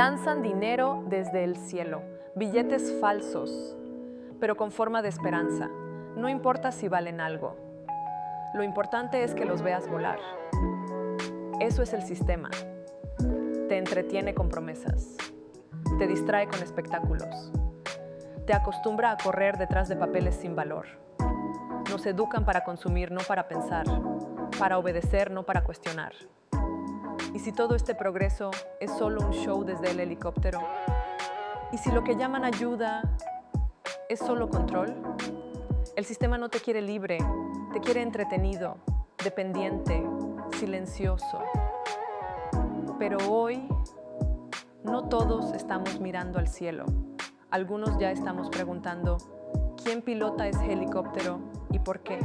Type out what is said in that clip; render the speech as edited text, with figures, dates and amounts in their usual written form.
Lanzan dinero desde el cielo, billetes falsos, pero con forma de esperanza. No importa si valen algo. Lo importante es que los veas volar. Eso es el sistema. Te entretiene con promesas. Te distrae con espectáculos. Te acostumbra a correr detrás de papeles sin valor. Nos educan para consumir, no para pensar. Para obedecer, no para cuestionar. ¿Y si todo este progreso es solo un show desde el helicóptero? ¿Y si lo que llaman ayuda es solo control? El sistema no te quiere libre, te quiere entretenido, dependiente, silencioso. Pero hoy, no todos estamos mirando al cielo. Algunos ya estamos preguntando, ¿quién pilota ese helicóptero y por qué?